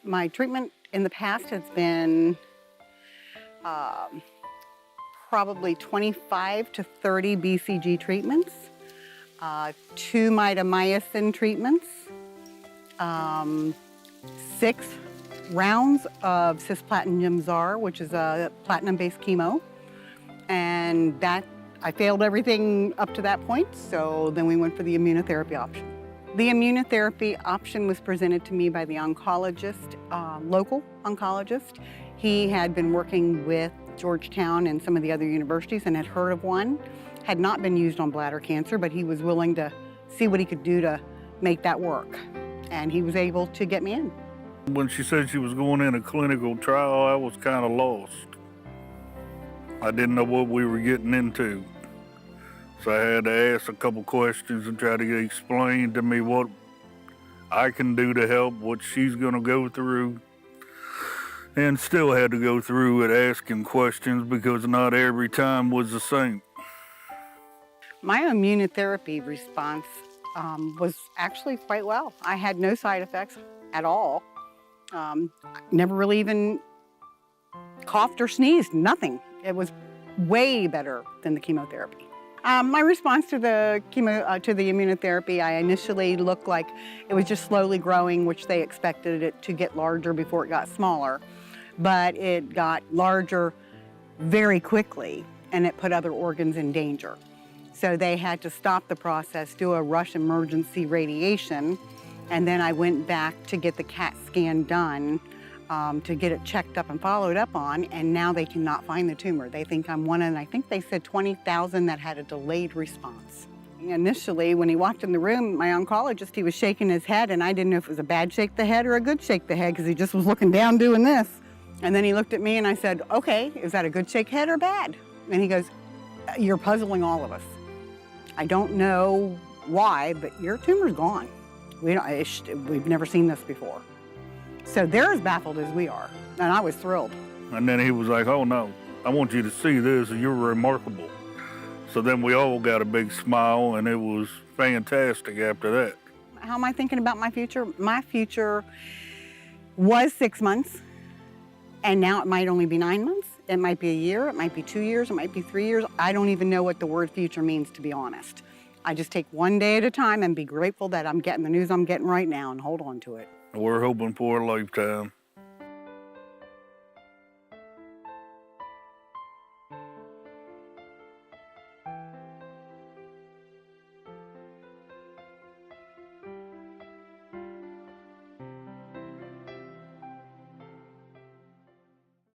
My treatment in the past has been probably 25 to 30 BCG treatments, 2 mitomycin treatments, 6 rounds of cisplatin Gemzar, which is a platinum-based chemo, and that I failed everything up to that point, so then we went for the immunotherapy option. The immunotherapy option was presented to me by the oncologist, local oncologist. He had been working with Georgetown and some of the other universities and had heard of one. Had not been used on bladder cancer, but he was willing to see what he could do to make that work. And he was able to get me in. When she said she was going in a clinical trial, I was kind of lost. I didn't know what we were getting into. So I had to ask a couple questions and try to explain to me what I can do to help, what she's gonna go through. And still had to go through it asking questions because not every time was the same. My immunotherapy response was actually quite well. I had no side effects at all. Never really even coughed or sneezed, nothing. It was way better than the chemotherapy. My response to the immunotherapy, I initially looked like it was just slowly growing, which they expected it to get larger before it got smaller. But it got larger very quickly, and it put other organs in danger. So they had to stop the process, do a rush emergency radiation, and then I went back to get the CAT scan done to get it checked up and followed up on, and now they cannot find the tumor. They think I'm one in, I think they said 20,000 that had a delayed response. Initially, when he walked in the room, my oncologist, he was shaking his head, and I didn't know if it was a bad shake the head or a good shake the head, because he just was looking down doing this. And then he looked at me and I said, okay, is that a good shake head or bad? And he goes, you're puzzling all of us. I don't know why, but your tumor's gone. We've never seen this before. So they're as baffled as we are, and I was thrilled. And then he was like, oh no, I want you to see this, you're remarkable. So then we all got a big smile, and it was fantastic after that. How am I thinking about my future? My future was 6 months, and now it might only be 9 months. It might be a year, it might be 2 years, it might be 3 years. I don't even know what the word future means, to be honest. I just take one day at a time and be grateful that I'm getting the news I'm getting right now and hold on to it. We're hoping for a lifetime.